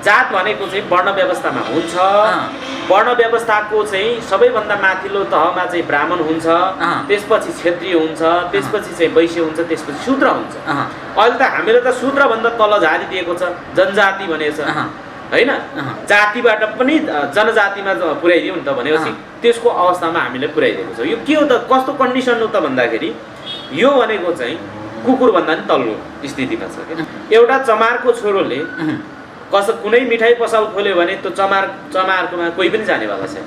जात भनेको चाहिँ वर्ण व्यवस्थामा हुन्छ। वर्ण व्यवस्थाको चाहिँ सबैभन्दा माथिल्लो तहमा चाहिँ ब्राह्मण हुन्छ, त्यसपछि क्षेत्रीय हुन्छ, त्यसपछि चाहिँ वैश्य हुन्छ, त्यसपछि शूद्र हुन्छ। अहिले त हामीले त शूद्रभन्दा तल झारी दिएको छ, जनजाति भनेको छ हैन। जातिबाट पनि जनजातिमा पुर्याइदियो नि त भनेपछि त्यसको अवस्थामा हामीले पुर्याइदिएको छ। यो के हो त, कस्तो कन्डिसन हो त भन्दाखेरि यो भनेको चाहिँ कुकुर भन्दा नि तल्लो स्थितिमा छ के। एउटा चमारको छोरोले कुनै मिठाई पसल खोल्यो भने त्यो चमारकोमा कोही पनि जानेवाला छैन।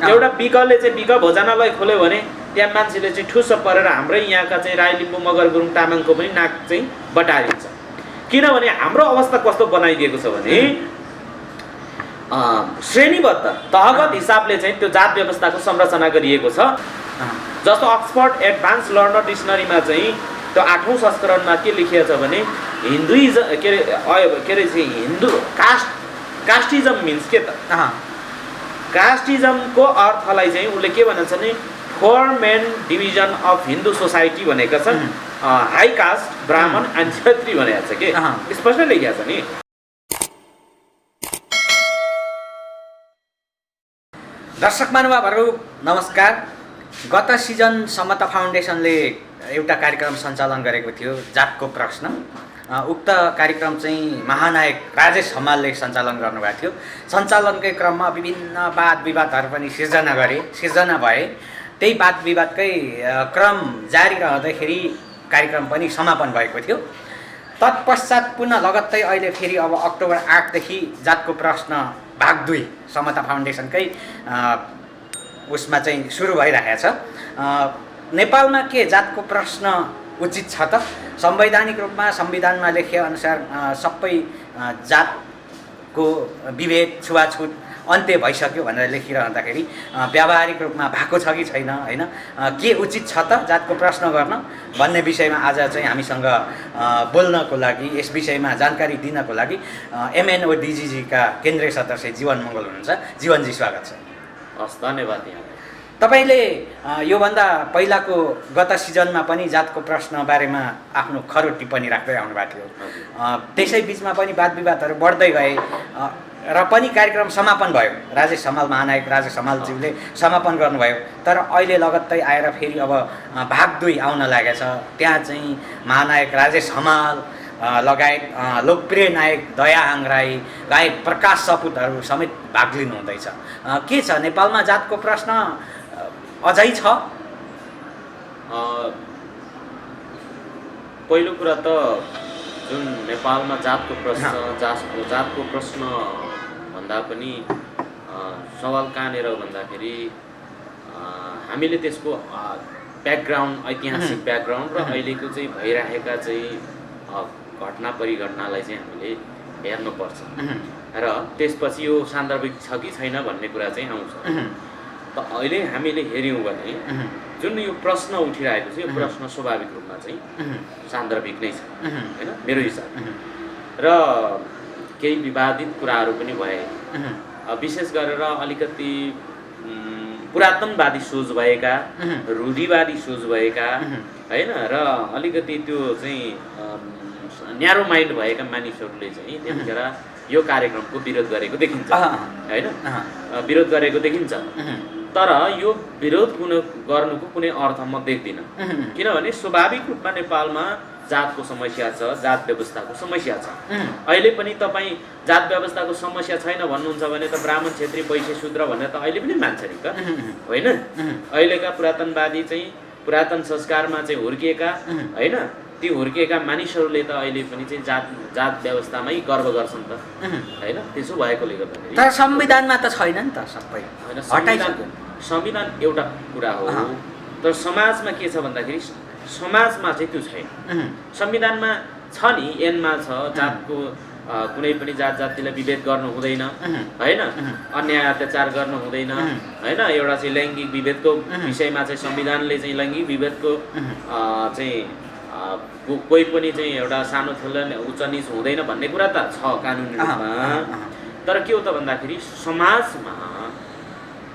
एउटा बिकले चाहिँ बिक भोजनालय खोल्यो भने त्यहाँ मान्छेले चाहिँ ठुस्स परेर हाम्रै यहाँका चाहिँ राई लिम्बू मगर गुरुङ तामाङको पनि नाक चाहिँ बटारिन्छ। किनभने हाम्रो अवस्था कस्तो बनाइदिएको छ भने श्रेणीबद्ध तहगत हिसाबले चाहिँ त्यो जात व्यवस्थाको संरचना गरिएको छ। जस्तो अक्सफोर्ड एडभान्स लर्नर डिक्सनरीमा चाहिँ त्यो 8औं संस्करणमा के लेखिएको छ भने हिन्दुइजम के अरे चाहिँ हिन्दू कास्टिजम मिन्स के त, कास्टिजमको अर्थलाई चाहिँ उसले के भनेको छ भने 4 main division of Hindu society भनेका छन्। हाई कास्ट, ब्राह्मण एन्ड क्षेत्री भनेको छ के, स्पष्ट लेखिएको छ नि। दर्शक महानुभावहरू नमस्कार। गत सिजन समता फाउन्डेसनले एउटा कार्यक्रम सञ्चालन गरेको थियो, जातको प्रश्न। उक्त कार्यक्रम चाहिँ महानायक राजेश हमालले सञ्चालन गर्नुभएको थियो। सञ्चालनकै क्रममा विभिन्न वाद विवादहरू पनि सिर्जना भए। त्यही वाद विवादकै क्रम जारी रहँदाखेरि कार्यक्रम पनि समापन भएको थियो। तत्पश्चात पुनः लगत्तै अहिले फेरि अब अक्टोबर 8 देखि जातको प्रश्न भाग 2 समता फाउन्डेसनकै उसमा चाहिँ सुरु भइरहेको छ। नेपालमा के जातको प्रश्न उचित छ त? संवैधानिक रूपमा संविधानमा लेखे अनुसार सबै जातको विभेद छुवाछुत अन्त्य भइसक्यो भनेर लेखिरहँदाखेरि व्यावहारिक रूपमा भएको छ कि छैन हैन, के उचित छ त जातको प्रश्न गर्न भन्ने विषयमा आज चाहिँ हामीसँग बोल्नको लागि, यस विषयमा जानकारी दिनको लागि MNODGG का केन्द्रीय सदस्य जीवन मङ्गल हुनुहुन्छ। जीवनजी स्वागत छ। हस्, धन्यवाद। तपाईले योभन्दा पहिलाको गत सिजनमा पनि जातको प्रश्न बारेमा आफ्नो खरो टिप्पणी राख्दै आउनुभएको थियो। त्यसै बिचमा पनि वाद विवादहरू बढ्दै गए र पनि कार्यक्रम समापन भयो। राजेश हमाल, महानायक राजेश हमालज्यूले समापन गर्नुभयो। तर अहिले लगत्तै आएर फेरि अब भाग 2 आउन लागेछ। त्यहाँ चाहिँ महानायक राजेश हमाल लगायत लोकप्रिय नायक दयाहाङ राई, गायक प्रकाश सपुतहरू समेत भाग लिनुहुँदैछ। के छ नेपालमा जातको प्रश्न अझै छ? पहिलो कुरा त जुन नेपालमा जातको प्रश्न भन्दा पनि सवाल कहाँनिर भन्दाखेरि हामीले त्यसको ब्याकग्राउन्ड, ऐतिहासिक ब्याकग्राउन्ड र अहिलेको चाहिँ भइरहेका चाहिँ घटना परिघटनालाई चाहिँ हामीले हेर्नुपर्छ र त्यसपछि यो सान्दर्भिक छ कि छैन भन्ने कुरा चाहिँ आउँछ। त अहिले हामीले हेऱ्यौँ भने जुन यो प्रश्न उठिरहेको छ, यो प्रश्न स्वाभाविक रूपमा चाहिँ सान्दर्भिक नै छ हैन मेरो हिसाबले। र केही विवादित कुराहरू पनि भए, विशेष गरेर अलिकति पुरातनवादी सोच भएका, रूढिवादी सोच भएका हैन, र अलिकति त्यो चाहिँ न्यारो माइन्ड भएका मानिसहरूले चाहिँ त्यतिखेर यो कार्यक्रमको विरोध गरेको देखिन्छ हैन, विरोध गरेको देखिन्छ। तर यो विरोध गर्नुको कुनै अर्थ म देख्दिनँ। किनभने स्वाभाविक रूपमा नेपालमा जातको समस्या छ, जात व्यवस्थाको समस्या छ। अहिले पनि तपाईँ जात व्यवस्थाको समस्या छैन भन्नुहुन्छ भने त ब्राह्मण, क्षेत्री, वैश्य, शूद्र भनेर त अहिले पनि मान्छ नि त होइन। अहिलेका पुरातनवादी चाहिँ पुरातन संस्कारमा चाहिँ हुर्किएका होइन, ती हुर्किएका मानिसहरूले त अहिले पनि चाहिँ जात व्यवस्थामै गर्व गर्छन् त हैन। त्यसो भएकोले गर्दाखेरि तर संविधानमा त छैन नि त सबै हैन। संविधान एउटा कुरा हो, तर समाजमा के छ भन्दाखेरि समाजमा चाहिँ त्यो छैन। संविधानमा छ नि, ऐनमा छ जातको कुनै पनि जात जातिलाई विभेद गर्नु हुँदैन हैन, अन्याय अत्याचार गर्नु हुँदैन हैन। एउटा चाहिँ लैङ्गिक विभेदको विषयमा चाहिँ संविधानले चाहिँ लैङ्गिक विभेदको चाहिँ कोही पनि चाहिँ एउटा सानो ठुलो उच्च नीच हुँदैन भन्ने कुरा त छ कानुनी रूपमा। तर के हो त भन्दाखेरि समाजमा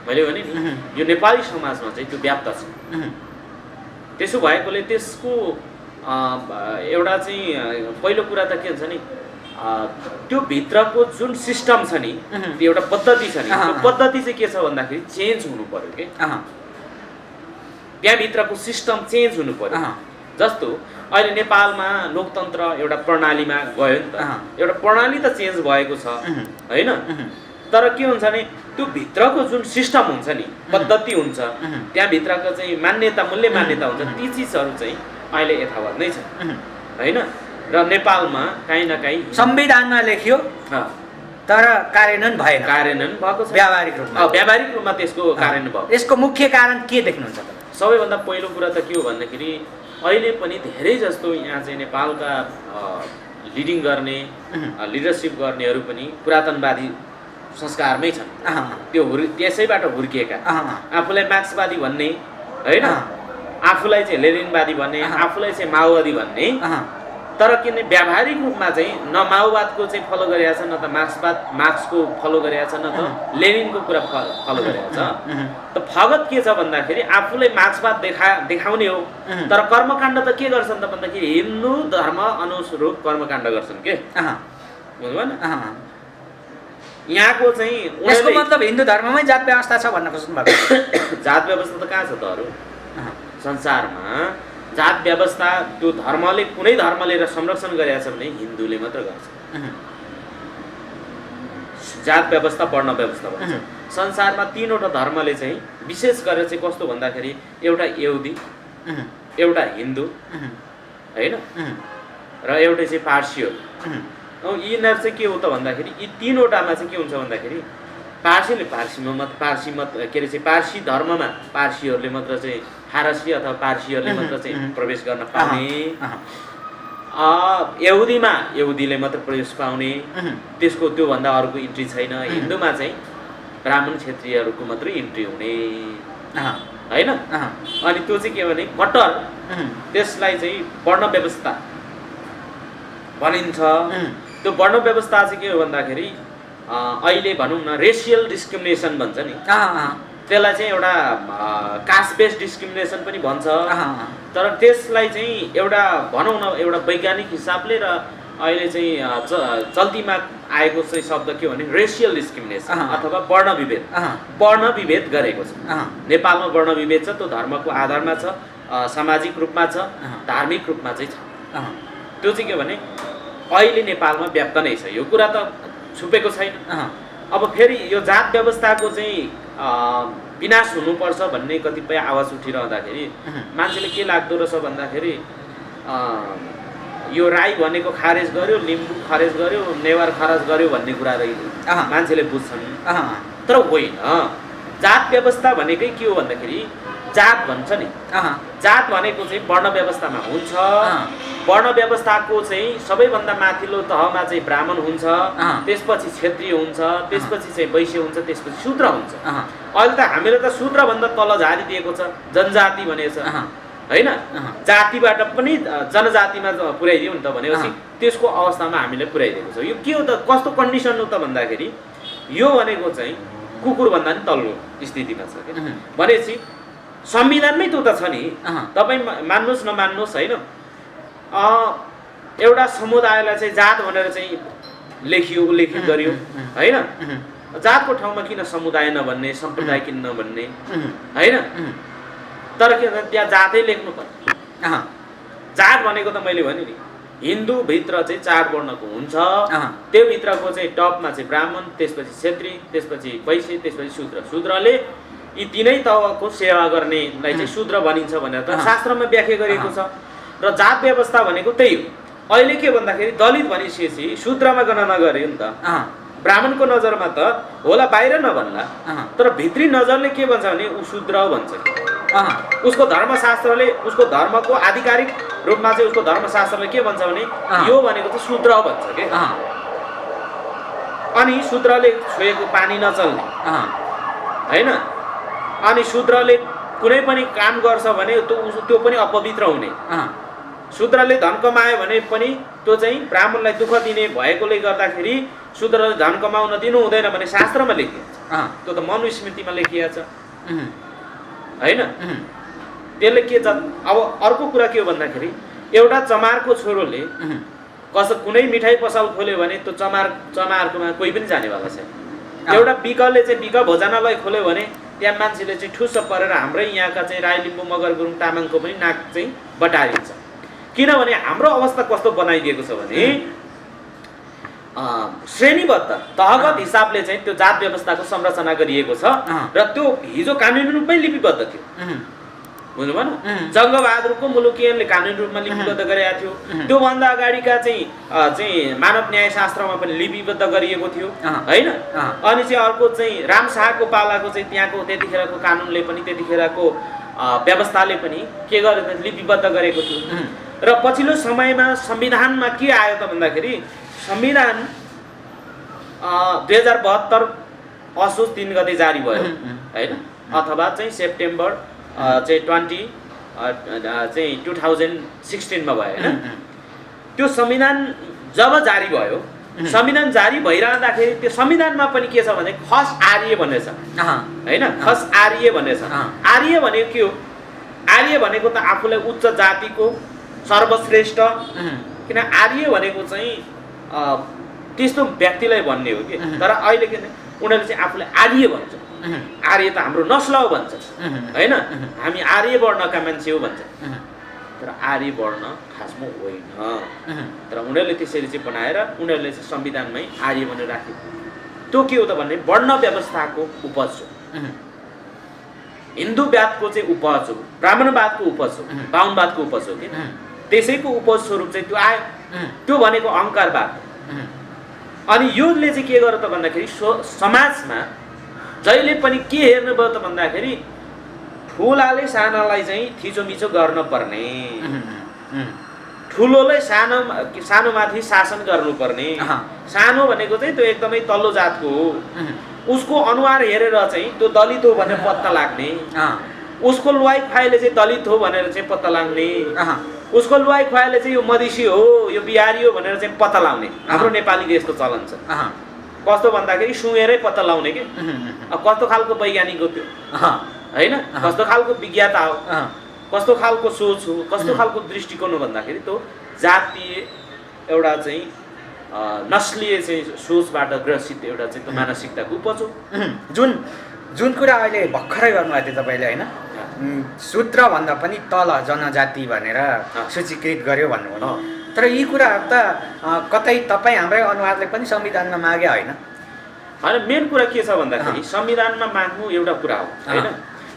मैले भने नि यो नेपाली समाजमा चाहिँ त्यो व्याप्त छ। त्यसो भएकोले त्यसको एउटा चाहिँ पहिलो कुरा त के हुन्छ नि, त्यो भित्रको जुन सिस्टम छ नि, त्यो एउटा पद्धति छ नि, त्यो पद्धति चाहिँ के छ भन्दाखेरि चेन्ज हुनु पर्यो के। त्यहाँभित्रको सिस्टम चेन्ज हुनु पर्यो। जस्तो अहिले नेपालमा लोकतन्त्र एउटा प्रणालीमा गयो नि त, एउटा प्रणाली त चेन्ज भएको छ होइन, तर के हुन्छ भने त्यो भित्रको जुन सिस्टम हुन्छ नि, पद्धति हुन्छ, त्यहाँभित्रको चाहिँ मान्यता मूल्य मान्यता हुन्छ, ती चिजहरू चाहिँ अहिले यथावत नै छ होइन। र नेपालमा काहीँ न काहीँ संविधानमा लेखियो तर कार्यान्वयन भएन, कार्यान्वयन भएको छ व्यावहारिक रूपमा त्यसको कार्यान्वयन भयो। यसको मुख्य कारण के देख्नुहुन्छ त? सबैभन्दा पहिलो कुरा त के हो भन्दाखेरि अहिले पनि धेरै जस्तो यहाँ चाहिँ नेपालका लिडिङ गर्ने लिडरसिप गर्नेहरू पनि पुरातनवादी संस्कारमै छन्। त्यो त्यसैबाट हुर्किएका, आफूलाई मार्क्सवादी भन्ने होइन, आफूलाई चाहिँ लेनिनवादी भन्ने, आफूलाई चाहिँ माओवादी भन्ने, तर किन व्यावहारिक रूपमा चाहिँ न माओवादको चाहिँ फलो गरेका छ, न त मार्क्सको फलो गरेका छ, न त लेनिनको कुरा फलो गरेका छ। त फगत के छ भन्दाखेरि आफूलाई मार्क्सवाद देखाउने हो, तर कर्मकाण्ड त के गर्छन् त भन्दाखेरि हिन्दू धर्म अनुरूप कर्मकाण्ड गर्छन् के, बुझ्नुभयो न? यहाँको चाहिँ यसको मतलब हिन्दू धर्ममै जात व्यवस्था छ भन्न खोज्नु भएको? जात व्यवस्था त कहाँ छ त अरू संसारमा? जात व्यवस्था त्यो धर्मले, कुनै धर्मले संरक्षण गरेको छ भने हिन्दूले मात्र गर्छ। जात व्यवस्था वर्ण व्यवस्था भन्छ। संसारमा 3वटा धर्मले चाहिँ विशेष गरेर चाहिँ कस्तो भन्दाखेरि एउटा यहुदी, एउटा हिन्दू होइन, र एउटा चाहिँ पार्सीहरू। यिनीहरू चाहिँ के हो त भन्दाखेरि यी 3वटामा चाहिँ के हुन्छ भन्दाखेरि पार्सी मत के अरे चाहिँ पार्सी धर्ममा पार्सीहरूले मात्र चाहिँ फारसी अथवा पार्सीहरूले मात्र चाहिँ प्रवेश गर्न पाउने, यहुदीमा यहुदीले मात्र प्रवेश पाउने, त्यसको त्योभन्दा अरूको इन्ट्री छैन। हिन्दूमा चाहिँ ब्राह्मण क्षेत्रीयहरूको मात्रै इन्ट्री हुने होइन। अनि त्यो चाहिँ के भने कट्टर, त्यसलाई चाहिँ वर्ण व्यवस्था भनिन्छ। त्यो वर्ण व्यवस्था चाहिँ के हो भन्दाखेरि अहिले भनौँ न रेसियल डिस्क्रिमिनेसन भन्छ नि, त्यसलाई चाहिँ एउटा कास्ट बेस्ड डिस्क्रिमिनेसन पनि भन्छ। तर त्यसलाई चाहिँ एउटा भनौँ न एउटा वैज्ञानिक हिसाबले र अहिले चाहिँ चल्तीमा आएको चाहिँ शब्द के भने रेसियल डिस्क्रिमिनेसन अथवा वर्ण विभेद गरेको छ। नेपालमा वर्ण विभेद छ, त्यो धर्मको आधारमा छ, सामाजिक रूपमा छ, धार्मिक रूपमा चाहिँ छ। त्यो चाहिँ के भने अहिले नेपालमा व्याप्त नै छ, यो कुरा त छुपेको छैन। अब फेरि यो जात व्यवस्थाको चाहिँ विनाश हुनुपर्छ भन्ने कतिपय आवाज उठिरहँदाखेरि मान्छेले के लाग्दो रहेछ भन्दाखेरि यो राई भनेको खारेज गर्यो, लिम्बू खारेज गर्यो, नेवार खारेज गर्यो भन्ने कुरा मान्छेले बुझ्छन्। तर होइन, जात व्यवस्था भनेकै के हो भन्दाखेरि जात भन्छ नि, जात भनेको चाहिँ वर्ण व्यवस्थामा हुन्छ। वर्ण व्यवस्थाको चाहिँ सबैभन्दा माथिल्लो तहमा चाहिँ ब्राह्मण हुन्छ, त्यसपछि क्षेत्रीय हुन्छ, त्यसपछि चाहिँ वैश्य हुन्छ, त्यसपछि शूद्र हुन्छ। अहिले त हामीले त शूद्रभन्दा तल झारी दिएको छ, जनजाति भनेको छ होइन। जातिबाट पनि जनजातिमा पुर्याइदियो नि त भनेपछि त्यसको अवस्थामा हामीले पुर्याइदिएको छ। यो के हो त, कस्तो कन्डिसन हो त भन्दाखेरि यो भनेको चाहिँ कुकुरभन्दा पनि तल्लो स्थितिमा छ क्या। भनेपछि संविधानमै त्यो त छ नि, तपाईँ मान्नुहोस् नमान्नुहोस् होइन, एउटा समुदायलाई चाहिँ जात भनेर चाहिँ उल्लेखित गरियो होइन। जातको ठाउँमा किन समुदाय नभन्ने, सम्प्रदाय किन नभन्ने होइन। तर के भन्छ त्यहाँ जातै लेख्नु पर्छ। जात भनेको त मैले भने नि हिन्दू भित्र चाहिँ 4 वर्णको हुन्छ, त्यो भित्रको चाहिँ टपमा चाहिँ ब्राह्मण, त्यसपछि क्षेत्री, त्यसपछि वैश्य, त्यसपछि शूद्र। शूद्रले यी 3 तहको सेवा गर्नेलाई चाहिँ शूद्र भनिन्छ भनेर त शास्त्रमा व्याख्या गरिएको छ। र जात व्यवस्था भनेको त्यही हो। अहिले के भन्दाखेरि दलित भनिसकेपछि शूद्रमा गणना गर्यो नि त, ब्राह्मणको नजरमा त होला बाहिर नभन्ला, तर भित्री नजरले के भन्छ भने ऊ शूद्र भन्छ। उसको धर्मशास्त्रले, उसको धर्मको आधिकारिक रूपमा चाहिँ उसको धर्मशास्त्रले के भन्छ भने यो भनेको चाहिँ शूद्र भन्छ के। अनि शूद्रले छोएको पानी नचल्ने होइन, अनि शूद्रले कुनै पनि काम गर्छ भने त्यो पनि अपवित्र हुने। शूद्रले धन कमायो भने पनि त्यो चाहिँ ब्राह्मणलाई दुःख दिने भएकोले गर्दाखेरि शूद्रले धन कमाउन दिनु हुँदैन भने शास्त्रमा लेखिएको छ। त्यो त मनुस्मृतिमा लेखिएको छ होइन। त्यसले के छ, अब अर्को कुरा के हो भन्दाखेरि एउटा चमारको छोरोले कुनै मिठाई पसल खोल्यो भने त्यो चमारकोमा कोही पनि जानेवाला छैन। एउटा बिकले चाहिँ बिक भोजनालय खोल्यो भने त्यहाँ मान्छेले चाहिँ ठुस्स परेर हाम्रै यहाँका चाहिँ राई लिम्बू मगर गुरुङ तामाङको पनि नाक चाहिँ बटारिन्छ। किनभने हाम्रो अवस्था कस्तो बनाइदिएको छ भने श्रेणीबद्ध तहगत हिसाबले चाहिँ त्यो जात व्यवस्थाको संरचना गरिएको छ र त्यो हिजो कानुनी रूपमै लिपिबद्ध थियो। बुझ्नुभयो न? जङ्गबहादुरको मुलुकियनले कानुनी रूपमा लिपिबद्ध गरेका थियो। त्योभन्दा अगाडिका चाहिँ मानव न्यायशास्त्रमा पनि लिपिबद्ध गरिएको थियो होइन। अनि चाहिँ अर्को चाहिँ राम शाहको पालाको चाहिँ त्यहाँको त्यतिखेरको कानुनले पनि त्यतिखेरको व्यवस्थाले पनि के गरेको लिपिबद्ध गरेको थियो। र पछिल्लो समयमा संविधानमा के आयो त भन्दाखेरि संविधान 2072 असोज 3 गते जारी भयो होइन, अथवा चाहिँ सेप्टेम्बर चाहिँ 2016 मा भयो होइन। त्यो संविधान जब जारी भयो, संविधान जारी भइरहँदाखेरि त्यो संविधानमा पनि के छ भने खस आर्य भन्ने छ होइन। खस आर्य भन्ने छ। आर्य भनेको के हो? आर्य भनेको त आफूलाई उच्च जातिको सर्वश्रेष्ठ, किन आर्य भनेको चाहिँ त्यस्तो व्यक्तिलाई भन्ने हो कि। तर अहिले के उनीहरूले चाहिँ आफूलाई आर्य भन्छ। आर्य त हाम्रो नस्ल हो भन्छ होइन, हामी आर्य वर्णका मान्छे हो भन्छ। तर आर्य वर्ण खासमा होइन। तर उनीहरूले त्यसरी चाहिँ बनाएर उनीहरूले चाहिँ संविधानमै आर्य भनेर राखे। त्यो के हो त भन्ने वर्ण व्यवस्थाको उपज हो। हिन्दूवादको चाहिँ उपज हो, ब्राह्मणवादको उपज हो, बाहुनवादको उपज हो कि। त्यसैको उपज स्वरूप चाहिँ त्यो आयो। त्यो भनेको अहङ्कारवाद। अनि योले चाहिँ के गर्यो त भन्दाखेरि समाजमा जहिले पनि के हेर्नुभयो त भन्दाखेरि ठुलाले सानालाई चाहिँ थिचोमिचो गर्न पर्ने, ठुलोले सानोमाथि शासन गर्नुपर्ने। सानो भनेको चाहिँ त्यो एकदमै तल्लो जातको हो, उसको अनुहार हेरेर चाहिँ त्यो दलित हो भनेर पत्ता लाग्ने, उसको लुवाई खुवाइले चाहिँ दलित हो भनेर चाहिँ पत्ता लाग्ने, उसको लुवाई खुवाइले चाहिँ यो मधेसी हो यो बिहारी हो भनेर चाहिँ पत्ता लाउने। हाम्रो नेपाली देशको चलन छ कस्तो भन्दाखेरि सुँगेरै पत्ता लाउने कि। कस्तो खालको वैज्ञानिक हो त्यो होइन, कस्तो खालको विज्ञता हो, कस्तो खालको सोच हो, कस्तो खालको दृष्टिकोण हो भन्दाखेरि त्यो जातीय एउटा चाहिँ नस्लीय चाहिँ सोचबाट ग्रसित एउटा चाहिँ त्यो मानसिकताको उपज हो। जुन कुरा अहिले भर्खरै गर्नुभएको थियो तपाईँले होइन, शूद्रभन्दा पनि तल जनजाति भनेर सूचीकृत गर्यो भन्नुभयो। तर यी कुराहरू त कतै तपाईँ हाम्रै अनुहारले पनि संविधानमा मागे होइन। होइन, मेन कुरा के छ भन्दाखेरि संविधानमा माग्नु एउटा कुरा हो होइन।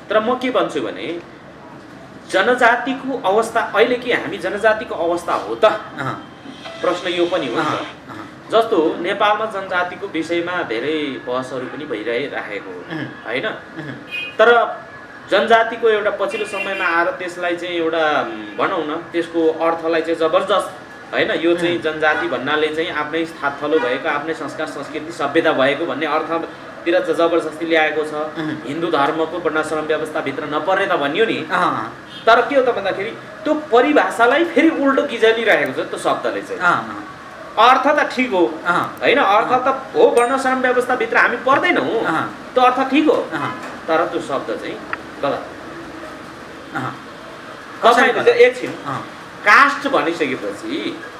तर म के भन्छु भने जनजातिको अवस्था अहिले के हामी जनजातिको अवस्था हो त? प्रश्न यो पनि हो। जस्तो नेपालमा जनजातिको विषयमा धेरै बहसहरू पनि भइरहेको होइन। तर जनजातिको एउटा पछिल्लो समयमा आएर त्यसलाई चाहिँ एउटा भनौँ न त्यसको अर्थलाई चाहिँ जबरजस्त होइन, यो चाहिँ जनजाति भन्नाले चाहिँ आफ्नै थाथलो भएको, आफ्नै संस्कार संस्कृति सभ्यता भएको भन्ने अर्थतिर चाहिँ जबरजस्ती ल्याएको छ। हिन्दू धर्मको वर्णाश्रम व्यवस्थाभित्र नपर्ने त भनियो नि। तर के हो त भन्दाखेरि त्यो परिभाषालाई फेरि उल्टो गिजालिरहेको छ त्यो शब्दले चाहिँ। अर्थ त ठिक हो होइन, अर्थ त हो वर्णाश्रम व्यवस्थाभित्र हामी पर्दैनौँ, त्यो अर्थ ठिक हो। तर त्यो शब्द चाहिँ गलत। एकछिन कास्ट भनिसकेपछि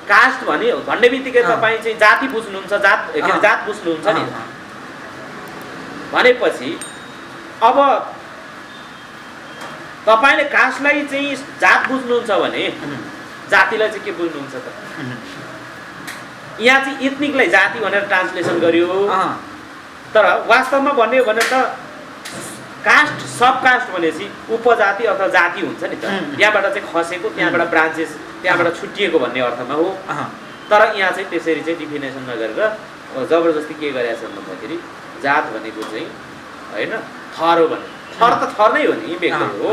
कास्ट भन्ने बित्तिकै तपाईँ चाहिँ जाति बुझ्नुहुन्छ, जात बुझ्नुहुन्छ नि भनेपछि अब तपाईँले कास्टलाई चाहिँ जात बुझ्नुहुन्छ भने जातिलाई चाहिँ के बुझ्नुहुन्छ त? यहाँ चाहिँ इथनिकलाई जाति भनेर ट्रान्सलेसन गरियो। तर वास्तवमा भन्ने हो भने त कास्ट सब कास्ट भनेपछि उपजाति अथवा जाति हुन्छ नि त। त्यहाँबाट चाहिँ खसेको, त्यहाँबाट ब्रान्चेस, त्यहाँबाट छुट्टिएको भन्ने अर्थमा हो। तर यहाँ चाहिँ त्यसरी चाहिँ डिफिनेसन नगरेर जबरजस्ती के गरेका छन् भन्दाखेरि जात भनेको चाहिँ होइन थर हो भने, थर त थर नै हो नि, बेग्लै हो।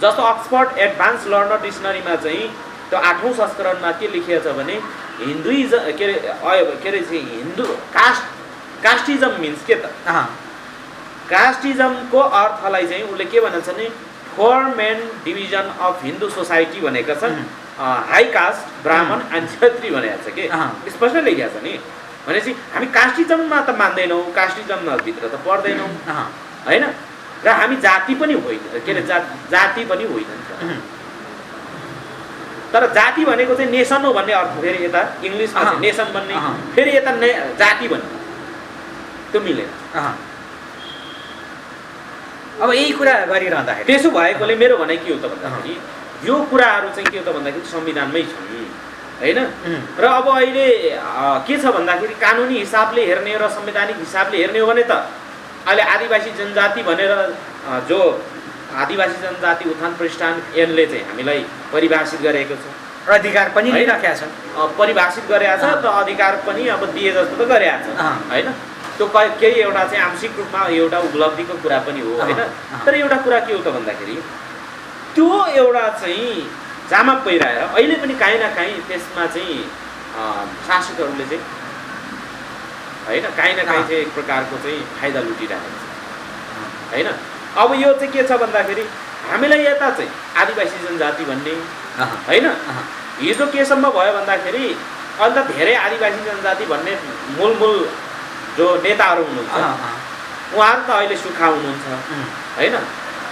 जस्तो अक्सफोर्ड एडभान्स लर्नर डिक्सनरीमा चाहिँ त्यो 8औं संस्करणमा के लेखिएको छ भने हिन्दुइजम के अरे चाहिँ हिन्दू कास्टिजम मिन्स के त? कास्टिजमको अर्थलाई चाहिँ उसले के भनेको छ भने 4 main division of Hindu society भनेका छन्। हाई कास्ट, ब्राह्मण एन्ड क्षत्रिय भनेको छ कि स्पष्ट लेखिएको छ नि। भनेपछि हामी कास्टिजममा त मान्दैनौँ, कास्टिजमभित्र त पर्दैनौँ होइन। र हामी जाति पनि होइन, के अरे जाति पनि होइन नि त। तर जाति भनेको चाहिँ नेसन हो भन्ने अर्थ फेरि यता इङ्ग्लिसमा चाहिँ नेसन भन्ने फेरि यता जाति भन्ने त्यो मिलेन। अब यही कुरा गरिरहँदाखेरि त्यसो भएकोले मेरो भनाइ के हो त भन्दाखेरि यो कुराहरू चाहिँ के हो त भन्दाखेरि संविधानमै छन् होइन। र अब अहिले के छ भन्दाखेरि कानुनी हिसाबले हेर्ने र संवैधानिक हिसाबले हेर्ने हो भने त अहिले आदिवासी जनजाति भनेर जो आदिवासी जनजाति उत्थान प्रतिष्ठान ऐनले चाहिँ हामीलाई परिभाषित गरेको छ, अधिकार पनि लिइराखेको छ, परिभाषित गरेको छ त अधिकार पनि अब दिए जस्तो त गरेको छ होइन। त्यो केही एउटा चाहिँ आंशिक रूपमा एउटा उपलब्धिको कुरा पनि हो होइन। तर एउटा कुरा के हो त भन्दाखेरि त्यो एउटा चाहिँ जामा पहिराएर अहिले पनि काहीँ न काहीँ त्यसमा चाहिँ शासकहरूले चाहिँ होइन काहीँ न काहीँ चाहिँ एक प्रकारको चाहिँ फाइदा लुटिरहेको छ होइन। अब यो चाहिँ के छ भन्दाखेरि हामीलाई यता चाहिँ आदिवासी जनजाति भन्ने होइन, हिजो केसम्म भयो भन्दाखेरि अन्त धेरै आदिवासी जनजाति भन्ने मूल जो नेताहरू हुनुहुन्छ उहाँहरू त अहिले सुक्खा हुनुहुन्छ होइन।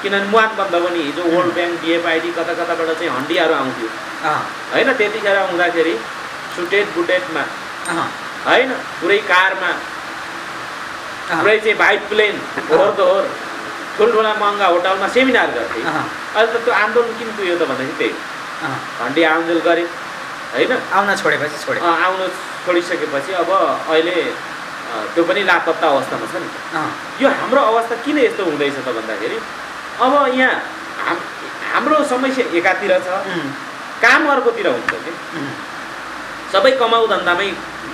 किनभने मुहान बन्द पनि हिजो वर्ल्ड ब्याङ्क डिएफआइडी कता कताबाट चाहिँ हन्डीहरू आउँथ्यो होइन। त्यतिखेर हुँदाखेरि सुटेड बुटेडमा होइन, पुरै कारमा, पुरै चाहिँ बाइक प्लेन होर दोहोर ठुल्ठुला महँगा होटलमा सेमिनार गर्थे। अहिले त त्यो आन्दोलन किन पुग्यो त भन्दाखेरि त्यही हन्डी आन्दोलन गरे होइन, आउन छोडिसकेपछि अब अहिले त्यो पनि लापत्ता अवस्थामा छ नि। यो हाम्रो अवस्था किन यस्तो हुँदैछ त भन्दाखेरि अब यहाँ हाम्रो समस्या एकातिर छ, काम अर्कोतिर हुन्छ कि सबै कमाउ धन्दामै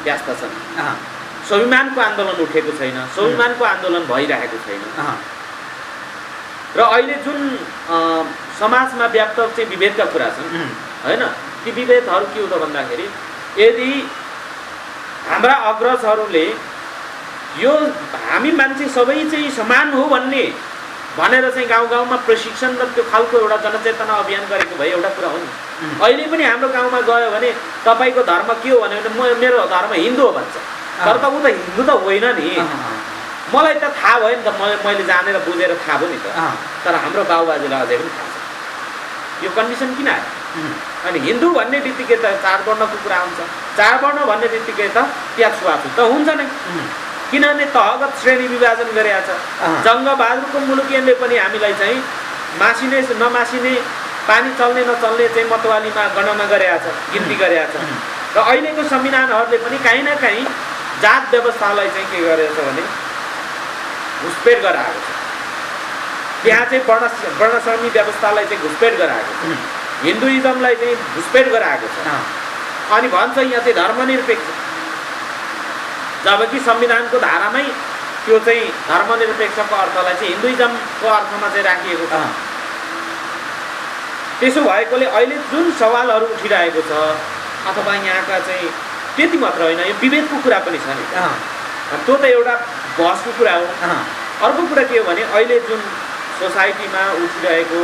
व्यस्त छन्। स्वाभिमानको आन्दोलन उठेको छैन, स्वाभिमानको आन्दोलन भइरहेको छैन। र अहिले जुन समाजमा व्याप्त चाहिँ विभेदका कुरा छन् होइन, ती विभेदहरू के हो त भन्दाखेरि यदि हाम्रा अग्रजहरूले यो हामी मान्छे सबै चाहिँ समान हो भनेर चाहिँ गाउँ गाउँमा प्रशिक्षण र त्यो खालको एउटा जनचेतना अभियान गरेको भए एउटा कुरा हो नि। अहिले पनि हाम्रो गाउँमा गयो भने तपाईँको धर्म के हो भने मेरो धर्म हिन्दू हो भन्छ, तर त ऊ त हिन्दू त होइन नि। मलाई त थाहा भयो नि त, मैले जानेर बुझेर थाहा भयो नि त, तर हाम्रो बाबुबाजेलाई अझै पनि थाहा छ। यो कन्डिसन किन आयो? अनि हिन्दू भन्ने बित्तिकै त चाडपर्वको कुरा हुन्छ, चाडपर्व भन्ने बित्तिकै त त्यहाँ छुवाछुत त हुन्छ नै, किनभने तहगत श्रेणी विभाजन गरेका छ। जङ्गबहादुरको मुलुकियनले पनि हामीलाई चाहिँ मासिने नमासिने, पानी चल्ने नचल्ने चाहिँ मतवालीमा गणना गरेका छ, गिन्ती गरेका छ। र अहिलेको संविधानहरूले पनि काहीँ न काहीँ जात व्यवस्थालाई चाहिँ के गरेको छ भने घुसपेट गराएको छ। त्यहाँ चाहिँ वर्णश्रेणी व्यवस्थालाई चाहिँ घुसपेट गराएको छ, हिन्दुइजमलाई चाहिँ घुसपेट गराएको छ। अनि भन्छ यहाँ चाहिँ धर्मनिरपेक्ष, जबकि संविधानको धारामै त्यो चाहिँ धर्मनिरपेक्षको अर्थलाई चाहिँ हिन्दुइजमको अर्थमा चाहिँ राखिएको छ। त्यसो भएकोले अहिले जुन सवालहरू उठिरहेको छ अथवा यहाँका चाहिँ त्यति मात्र होइन, यो विभेदको कुरा पनि छ नि, त्यो त एउटा बहसको कुरा हो। अर्को कुरा के हो भने अहिले जुन सोसाइटीमा उठिरहेको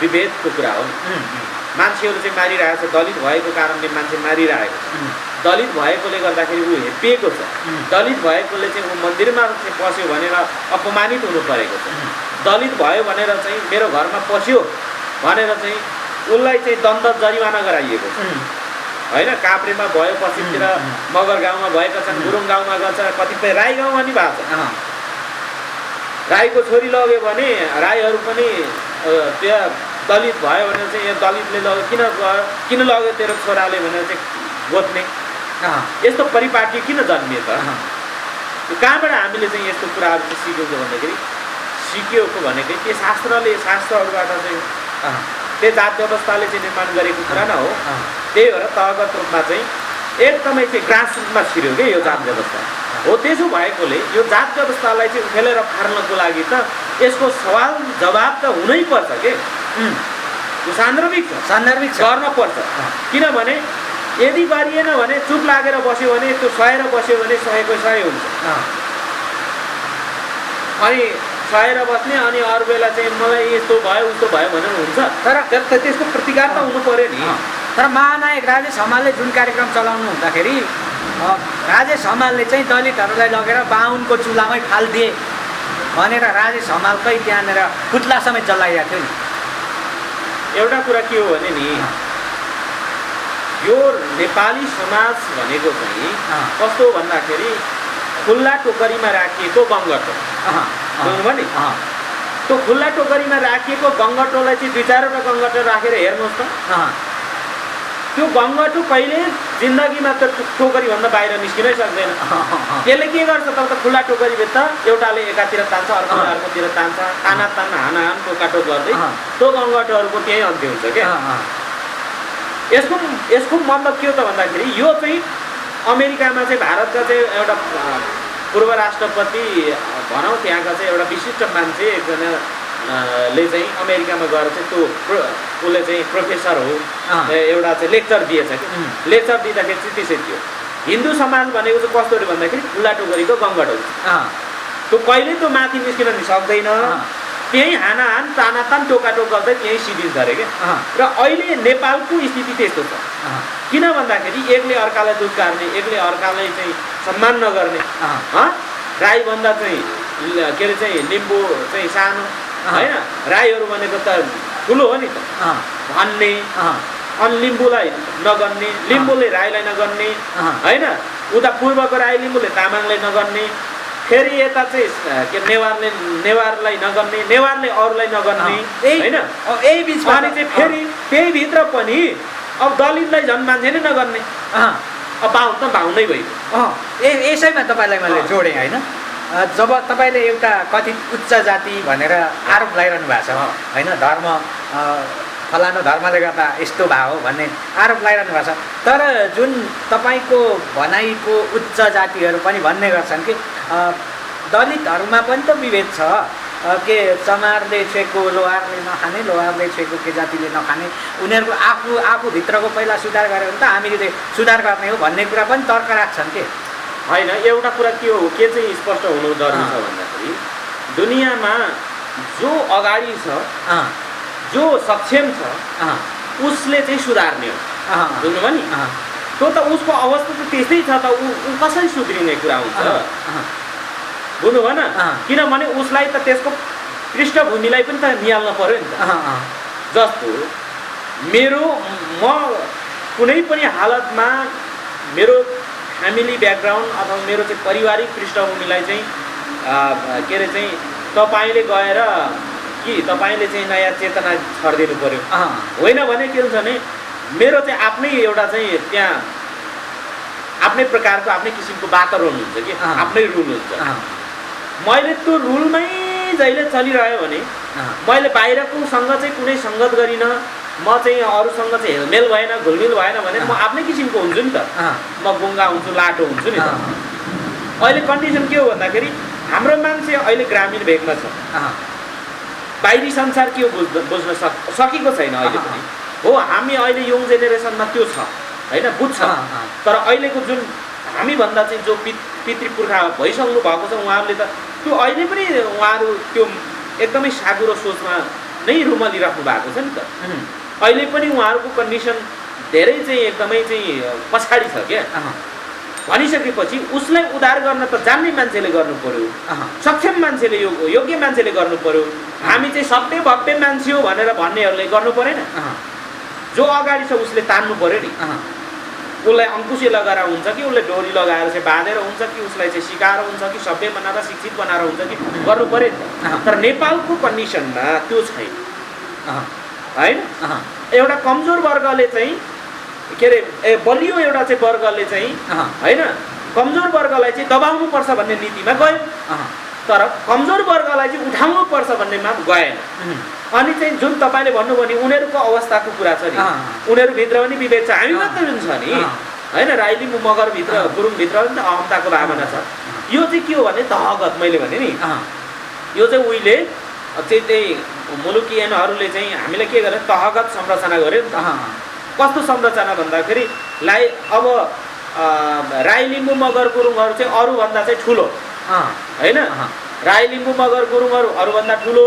विभेदको कुरा हो, मान्छेहरू चाहिँ मारिरहेको छ, दलित भएको कारणले मान्छे मारिरहेको छ, दलित भएकोले गर्दाखेरि ऊ हेपिएको छ, दलित भएकोले चाहिँ ऊ मन्दिरमा चाहिँ पस्यो भनेर अपमानित हुनु परेको छ, दलित भयो भनेर चाहिँ मेरो घरमा पस्यो भनेर चाहिँ उसलाई चाहिँ दण्ड जरिवाना गराइएको छ होइन। काभ्रेमा भयो, पश्चिमतिर मगर गाउँमा भएका छन्, गुरुङ गाउँमा गर्छ, कतिपय राई गाउँमा नि भएको छ। राईको छोरी लग्यो भने राईहरू पनि त्यहाँ दलित भयो भनेर चाहिँ यहाँ दलितले लग्यो, किन लग्यो तेरो छोराले भनेर चाहिँ गोत्ने यस्तो परिपाटी किन जन्मियो त? कहाँबाट हामीले चाहिँ यस्तो कुराहरू चाहिँ सिकेको भन्दाखेरि सिकेको भनेकै त्यो शास्त्रहरूबाट चाहिँ त्यो जात व्यवस्थाले चाहिँ निर्माण गरेको कुरा न हो। त्यही भएर तहगत रूपमा चाहिँ एकदमै चाहिँ ग्रास रूपमा छिर्यो कि यो जात व्यवस्था हो। त्यसो भएकोले यो जात व्यवस्थालाई चाहिँ उखेलेर फार्नको लागि त यसको सवाल जवाब त हुनै पर्छ कि, यो सान्दर्भिक गर्न पर्छ। किनभने यदि गरिएन भने चुप लागेर बस्यो भने त्यो सहेर बस्यो भने सहेको सय हुन्छ। अनि सहेर बस्ने अनि अरू बेला चाहिँ मलाई यस्तो भयो उस्तो भयो भनेर हुन्छ, तर त्यसको प्रतिकार त हुनु पर्यो नि। तर महानायक राजेश हमालले जुन कार्यक्रम चलाउनु हुँदाखेरि राजेश हमालले चाहिँ दलितहरूलाई लगेर बाहुनको चुलामै फालिदिए भनेर राजेश हमालकै त्यहाँनिर पुत्ला समेत जलाइरहेको थियो नि। एउटा कुरा के हो भने नि यो नेपाली समाज भनेको चाहिँ कस्तो भन्दाखेरि खुल्ला टोकरीमा राखिएको गङ्गटो बुझ्नुभयो नि। त्यो खुल्ला टोकरीमा राखिएको गङ्गटोलाई चाहिँ 2-4वटा गङ्गटो राखेर हेर्नुहोस् त, त्यो गङ्गटो कहिले जिन्दगीमा त टोकरीभन्दा बाहिर निस्किनै सक्दैन। त्यसले के गर्छ तब त खुल्ला टोकरीभित्र एउटाले एकातिर तान्छ, अर्कोले अर्कोतिर तान्छ, तानातान हानाहान टोकाटोक गर्दै त्यो गङ्गटोहरूको त्यही अन्त्य हुन्छ क्या। यसको मतलब के हो त भन्दाखेरि यो चाहिँ अमेरिकामा चाहिँ भारतका चाहिँ एउटा पूर्व राष्ट्रपति भनौँ त्यहाँका चाहिँ एउटा विशिष्ट मान्छे एकजनाले चाहिँ अमेरिकामा गएर चाहिँ त्यो उसले चाहिँ प्रोफेसर हो एउटा चाहिँ लेक्चर दिएछ कि लेक्चर दिँदाखेरि चाहिँ त्यसै थियो हिन्दू समाज भनेको चाहिँ कस्तो भन्दाखेरि खुल्ला टोकरीको गङ्गटो त्यो कहिले त्यो माथि निस्किन नि सक्दैन, त्यही हानाहान तानातान टोकाटोक गर्दै त्यही सिद्धिन्छ अरे क्या। र अहिले नेपालको स्थिति त्यस्तो छ, किन भन्दाखेरि एकले अर्कालाई दुधकार्ने, एकले अर्कालाई चाहिँ सम्मान नगर्ने, राईभन्दा चाहिँ के अरे चाहिँ लिम्बू चाहिँ सानो होइन, राईहरू भनेको त ठुलो हो नि त भन्ने, अनि लिम्बूलाई नगर्ने, लिम्बूले राईलाई नगर्ने होइन, उता पूर्वको राई लिम्बूले तामाङलाई नगर्ने, फेरि यता चाहिँ के नेवारलाई नगर्ने, नेवारले अरूलाई नगर्ने होइन, यही बिचमा अनि चाहिँ फेरि त्यही भित्र पनि अब दलितलाई झन् मान्छे नै नगर्ने, अब बाहुन त बाहुनै भइगयो। यसैमा तपाईँलाई मैले जोडेँ होइन, जब तपाईँले एउटा कथित उच्च जाति भनेर आरोप लगाइरहनु भएको छ होइन, धर्म फलानु धर्मले गर्दा यस्तो भयो भन्ने आरोप लगाइरहनु भएको छ, तर जुन तपाईँको भनाइको उच्च जातिहरू पनि भन्ने गर्छन् कि दलितहरूमा पनि त विभेद छ, के चमारले छुएको लोहारले नखाने, लोहारले छुएको के जातिले नखाने, उनीहरूको आफूभित्रको पहिला सुधार गऱ्यो भने त हामीले सुधार गर्ने हो भन्ने कुरा पनि तर्क राख्छन् के होइन। एउटा कुरा के हो, के चाहिँ स्पष्ट हुनु जरुरी छ भन्दाखेरि दुनियाँमा जो अगाडि छ, जो सक्षम छ उसले चाहिँ सुधार्ने हो, बुझ्नुभयो नि। त्यो त उसको अवस्था त त्यस्तै छ त, ऊ कसरी सुध्रिने कुरा हुन्छ, बुझ्नुभयो न। किनभने उसलाई त त्यसको पृष्ठभूमिलाई पनि त निहाल्न पर्यो नि त। जस्तो म कुनै पनि हालतमा मेरो फ्यामिली ब्याकग्राउन्ड अथवा मेरो चाहिँ पारिवारिक पृष्ठभूमिलाई चाहिँ के अरे चाहिँ तपाईँले गएर कि तपाईँले चाहिँ नयाँ चेतना छरिदिनु पर्यो, होइन भने के हुन्छ भने मेरो चाहिँ आफ्नै एउटा चाहिँ त्यहाँ आफ्नै प्रकारको आफ्नै किसिमको वातावरण हुन्छ कि आफ्नै रुल हुन्छ। मैले त्यो रुलमै जहिले चलिरह्यो भने मैले बाहिरकोसँग चाहिँ कुनै सङ्गत गरिनँ, म चाहिँ अरूसँग चाहिँ हेलमेल भएन, घुलमिल भएन भने म आफ्नै किसिमको हुन्छु नि त, म गुङ्गा हुन्छु, लाटो हुन्छु नि त। अहिले कन्डिसन के हो भन्दाखेरि हाम्रो मान्छे अहिले ग्रामीण भेगमा छ, बाहिरी संसार के हो बुझ्न सकेको छैन अहिले पनि हो। हामी अहिले यङ जेनेरेसनमा त्यो छ होइन, बुझ्छ, तर अहिलेको जुन हामीभन्दा चाहिँ जो पितृपुर्खा भइसक्नु भएको छ उहाँहरूले त त्यो अहिले पनि उहाँहरू त्यो एकदमै साँगुरो सोचमा नै रुमलिराख्नु भएको छ नि त। अहिले पनि उहाँहरूको कन्डिसन धेरै चाहिँ एकदमै चाहिँ पछाडि छ क्या। भनिसकेपछि उसलाई उद्धार गर्न त जान्ने मान्छेले गर्नु पर्यो, सक्षम मान्छेले, योग्य मान्छेले गर्नु पर्यो। हामी चाहिँ सबै भव्य मान्छे हो भनेर भन्नेहरूले गर्नु परेन, जो अगाडि छ उसले तान्नु पर्यो नि। उसलाई अङ्कुशे लगाएर हुन्छ कि उसले डोरी लगाएर चाहिँ बाँधेर हुन्छ कि उसलाई चाहिँ सिकाएर हुन्छ कि सभ्य बनाएर शिक्षित बनाएर हुन्छ कि गर्नु पर्यो नि। तर नेपालको कन्डिसनमा त्यो छैन होइन। एउटा कमजोर वर्गले चाहिँ के अरे बलियो एउटा चाहिँ वर्गले चाहिँ होइन कमजोर वर्गलाई चाहिँ दबाउनु पर्छ भन्ने नीतिमा गयो, तर कमजोर वर्गलाई चाहिँ उठाउनु पर्छ भन्नेमा गएन। अनि चाहिँ जुन तपाईँले भन्नुभयो नि उनीहरूको अवस्थाको कुरा छ नि, उनीहरूभित्र पनि विभेद छ, हामी मात्र जुन छ नि होइन, राई लिम्बू मगरभित्र गुरुङभित्र पनि त अहमताको भावना छ। यो चाहिँ के हो भने तहगत, मैले भने नि यो चाहिँ उहिले चाहिँ त्यही मुलुकियनहरूले चाहिँ हामीलाई के गरे तहगत संरचना गर्यो नि त। कस्तो संरचना भन्दाखेरि अब राई लिम्बू मगर गुरुङहरू चाहिँ अरूभन्दा चाहिँ ठुलो होइन, राई लिम्बू मगर गुरुङहरू अरूभन्दा ठुलो,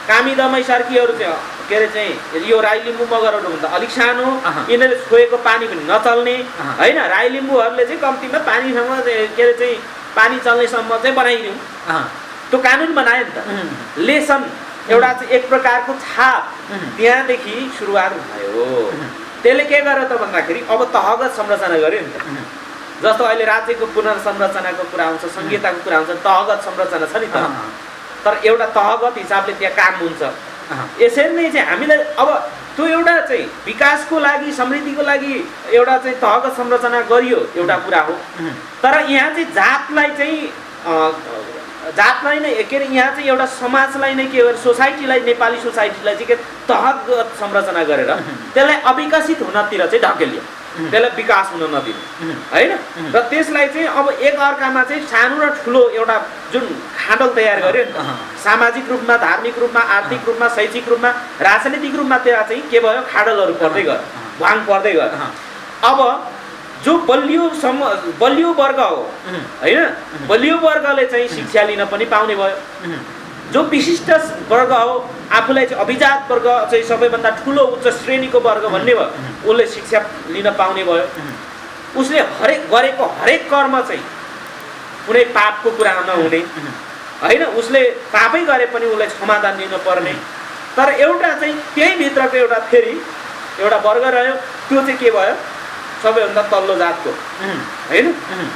कामी दमाई सार्कीहरू चाहिँ के अरे चाहिँ यो राई लिम्बू मगरहरूभन्दा अलिक सानो, यिनीहरूले छोएको पानी पनि नचल्ने होइन। राई लिम्बूहरूले चाहिँ कम्तीमा पानीसँग के अरे चाहिँ पानी चल्नेसम्म चाहिँ बनाइदिउँ, त्यो कानुन बनायो नि त। लेसन एउटा चाहिँ एक प्रकारको छाप त्यहाँदेखि सुरुवात भयो। त्यसले के गर्यो त भन्दाखेरि अब तहगत संरचना गर्यो नि त। जस्तो अहिले राज्यको पुनर्संरचनाको कुरा आउँछ, संहिताको कुरा आउँछ, तहगत संरचना छ नि त। तर एउटा तहगत हिसाबले त्यहाँ काम हुन्छ। यसरी नै चाहिँ हामीलाई अब त्यो एउटा चाहिँ विकासको लागि, समृद्धिको लागि एउटा चाहिँ तहगत संरचना गरियो, एउटा कुरा हो। तर यहाँ चाहिँ जातलाई नै के अरे यहाँ चाहिँ एउटा समाजलाई नै के गर्यो, सोसाइटीलाई, नेपाली सोसाइटीलाई चाहिँ के तहगत संरचना गरेर त्यसलाई अविकसित हुनतिर चाहिँ धकेलियो, त्यसलाई विकास हुन नदिनु होइन। र त्यसलाई चाहिँ अब एक अर्कामा चाहिँ सानो र ठुलो एउटा जुन खाडल तयार गर्यो नि त, सामाजिक रूपमा, धार्मिक रूपमा, आर्थिक रूपमा, शैक्षिक रूपमा, राजनीतिक रूपमा त्यहाँ चाहिँ के भयो, खाडलहरू पर्दै गयो, भाङ पर्दै गयो। अब जो बलियो वर्ग हो होइन, बलियो वर्गले चाहिँ शिक्षा लिन पनि पाउने भयो। जो विशिष्ट वर्ग हो, आफूलाई चाहिँ अभिजात वर्ग चाहिँ सबैभन्दा ठुलो उच्च श्रेणीको वर्ग भन्ने भयो, उसले शिक्षा लिन पाउने भयो। उसले गरेको हरेक कर्म चाहिँ कुनै पापको कुरा नहुने होइन, उसले पापै गरे पनि उसलाई क्षमादान दिनु पर्ने। तर एउटा चाहिँ त्यही भित्रको एउटा फेरि एउटा वर्ग रह्यो, त्यो चाहिँ के भयो, सबैभन्दा तल्लो जातको होइन,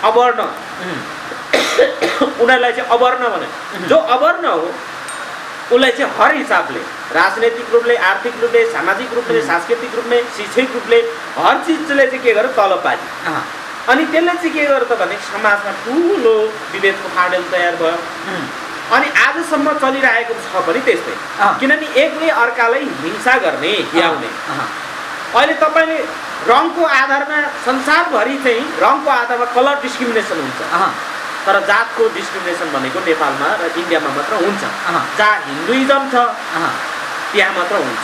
अवर्ण। उनीहरूलाई चाहिँ अवर्ण भन्यो। जो अवर्ण हो उसलाई चाहिँ हर हिसाबले, राजनैतिक रूपले, आर्थिक रूपले, सामाजिक रूपले, सांस्कृतिक रूपले, शैक्षिक रूपले, हर चिजले चाहिँ के गर्यो, तल पार्यो। अनि त्यसले चाहिँ के गर्यो त भने समाजमा ठुलो विभेदको फाडेल तयार भयो। अनि आजसम्म चलिरहेको छ पनि त्यस्तै, किनभने एकले अर्कालाई हिंसा गर्ने, हियाउने। अहिले तपाईँले रङको आधारमा संसारभरि चाहिँ रङको आधारमा कलर डिस्क्रिमिनेसन हुन्छ, तर जातको डिस्क्रिमिनेसन भनेको नेपालमा र इन्डियामा मात्र हुन्छ। जहाँ हिन्दुइजम छ त्यहाँ मात्र हुन्छ।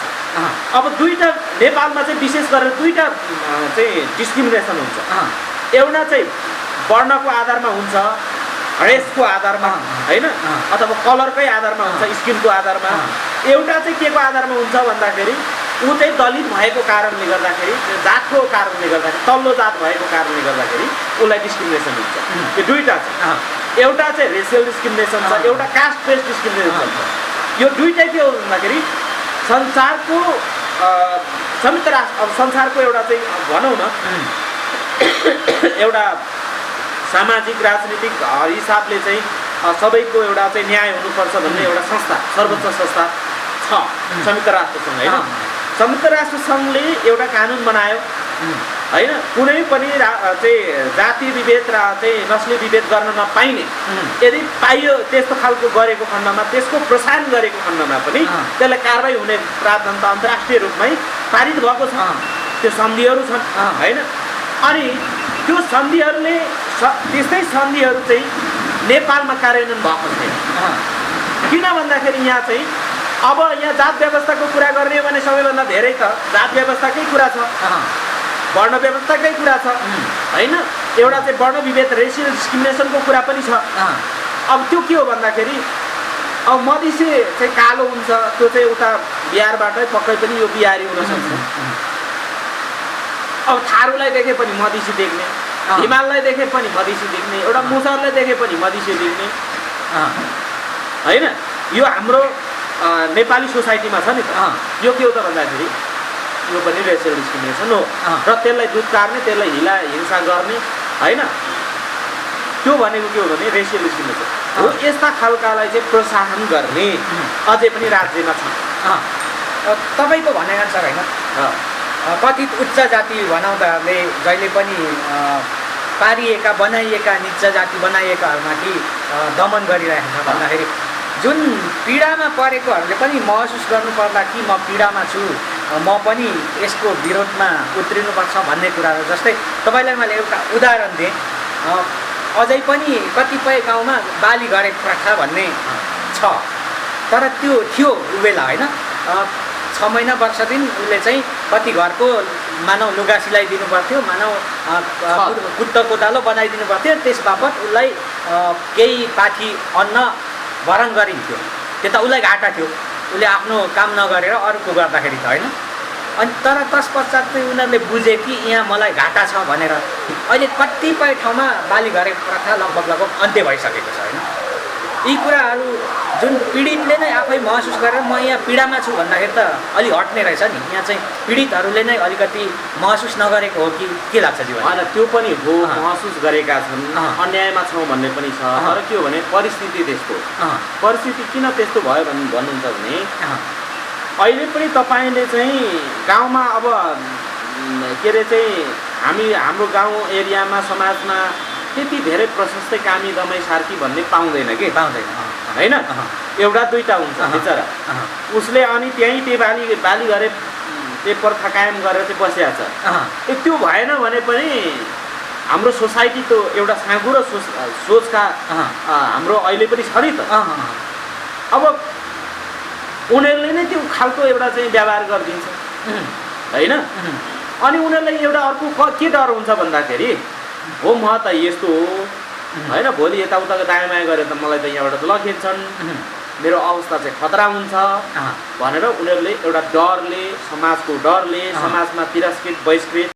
अब दुईवटा नेपालमा चाहिँ विशेष गरेर दुईवटा चाहिँ डिस्क्रिमिनेसन हुन्छ। एउटा चाहिँ वर्णको आधारमा हुन्छ, रेसको आधारमा होइन, अथवा कलरकै आधारमा हुन्छ, स्किनको आधारमा। एउटा चाहिँ के को आधारमा हुन्छ भन्दाखेरि ऊ चाहिँ दलित भएको कारणले गर्दाखेरि, जातको कारणले गर्दाखेरि, तल्लो जात भएको कारणले गर्दाखेरि उसलाई डिस्क्रिमिनेसन हुन्छ। यो दुईवटा छ। एउटा चाहिँ रेसियल डिस्क्रिमिनेसन छ, एउटा कास्ट बेस्ड डिस्क्रिमिनेसन छ। यो दुईवटा के हो भन्दाखेरि संसारको संयुक्त राष्ट्र, अब संसारको एउटा चाहिँ भनौँ न एउटा सामाजिक राजनीतिक हिसाबले चाहिँ सबैको एउटा चाहिँ न्याय हुनुपर्छ भन्ने एउटा संस्था, सर्वोच्च संस्था छ संयुक्त राष्ट्र सङ्घ होइन। संयुक्त राष्ट्र सङ्घले एउटा कानुन बनायो होइन, कुनै पनि चाहिँ जाति विभेद र चाहिँ नस्ली विभेद गर्न नपाइने, यदि पाइयो त्यस्तो खालको गरेको खण्डमा, त्यसको प्रोत्साहन गरेको खण्डमा पनि त्यसलाई कारवाही हुने प्रावधान त अन्तर्राष्ट्रिय रूपमै पारित भएको छ। त्यो सन्धिहरू छन् होइन। अनि त्यो सन्धिहरूले, त्यस्तै सन्धिहरू चाहिँ नेपालमा कार्यान्वयन भएको छैन। किन भन्दाखेरि यहाँ चाहिँ अब यहाँ जात व्यवस्थाको कुरा गर्ने हो भने सबैभन्दा धेरै त जात व्यवस्थाकै कुरा छ, वर्ण व्यवस्थाकै कुरा छ होइन। एउटा चाहिँ वर्ण विभेद, रेसियल डिस्क्रिमिनेसनको कुरा पनि छ। अब त्यो के हो भन्दाखेरि अब मधेसी चाहिँ कालो हुन्छ, त्यो चाहिँ उता बिहारबाटै पक्कै पनि यो बिहारी हुनसक्छ। अब थारूलाई देखे पनि मधेसी देख्ने, हिमाललाई देखे पनि मधेसी देख्ने, एउटा मुसरलाई देखे पनि मधेसी देख्ने होइन। यो हाम्रो नेपाली सोसाइटीमा छ नि त। यो के हो त भन्दाखेरि यो पनि रेसियल डिस्क्रिमिनेसन हो र त्यसलाई दुत्कार्ने, त्यसलाई हिंसा गर्ने होइन। त्यो भनेको के हो भने रेसियल डिस्क्रिमिनेसन हो। यस्ता खालकालाई चाहिँ प्रोत्साहन गर्ने अझै पनि राज्यमा छ। तपाईँको भनाइअनुसार होइन, कथित उच्च जाति बनाउँदाले जहिले पनि बनाइएका निच्च जाति बनाइएकाहरूमाथि दमन गरिरहेको छ भन्दाखेरि जुन पीडामा परेकोहरूले पनि महसुस गर्नुपर्दा कि म पीडामा छु, म पनि यसको विरोधमा उत्रिनुपर्छ भन्ने कुराहरू। जस्तै तपाईँलाई मैले एउटा उदाहरण दिएँ, अझै पनि कतिपय गाउँमा बाली गरे प्रथा भन्ने छ, तर त्यो थियो उबेला होइन। 6 महिना वर्ष दिन उसले चाहिँ कति घरको मानव लुगा सिलाइदिनु पर्थ्यो, मानव कुट्ट कोदालो बनाइदिनु पर्थ्यो, त्यस बापत उसलाई केही पाथी अन्न भरण गरिन्थ्यो। त्यो त उसलाई घाटा थियो, उसले आफ्नो काम नगरेर अरूको गर्दाखेरि त होइन। अनि तर तत्पश्चात चाहिँ उनीहरूले बुझे कि यहाँ मलाई घाटा छ भनेर अहिले कतिपय ठाउँमा बाली घरे प्रथा लगभग अन्त्य भइसकेको छ होइन। यी कुराहरू जुन पीडितले नै आफै महसुस गरेर म यहाँ पीडामा छु भन्दाखेरि त अलि हट्ने रहेछ नि। यहाँ चाहिँ पीडितहरूले नै अलिकति महसुस नगरेको हो कि के लाग्छ जीवन? होइन, त्यो पनि हो, महसुस गरेका छन्, अन्यायमा छौँ भन्ने पनि छ। तर के हो भने परिस्थिति त्यस्तो, परिस्थिति किन त्यस्तो भयो भन्नुहुन्छ भने अहिले पनि तपाईँले चाहिँ गाउँमा अब के अरे चाहिँ हाम्रो गाउँ एरियामा समाजमा त्यति धेरै प्रशस्तै कामी दमाई सार्की भन्ने पाउँदैन कि, पाउँदैन होइन, एउटा दुईवटा हुन्छ बिचरा। उसले अनि त्यहीँ त्यो बाली गरे त्यो प्रथा कायम गरेर चाहिँ बसिया छ। त्यो भएन भने पनि हाम्रो सोसाइटी त एउटा साँगुरो सोचका हाम्रो अहिले पनि छ नि त। अब उनीहरूले नै त्यो खालको एउटा चाहिँ व्यवहार गरिदिन्छ होइन। अनि उनीहरूलाई एउटा अर्को के डर हुन्छ भन्दाखेरि हो म त यस्तो हो होइन, भोलि यताउताको दायाँ गरेर त मलाई त यहाँबाट लगिन्छन्, मेरो अवस्था चाहिँ खतरा हुन्छ भनेर उनीहरूले एउटा डरले, समाजको डरले, समाजमा तिरस्कृत बहिष्कृत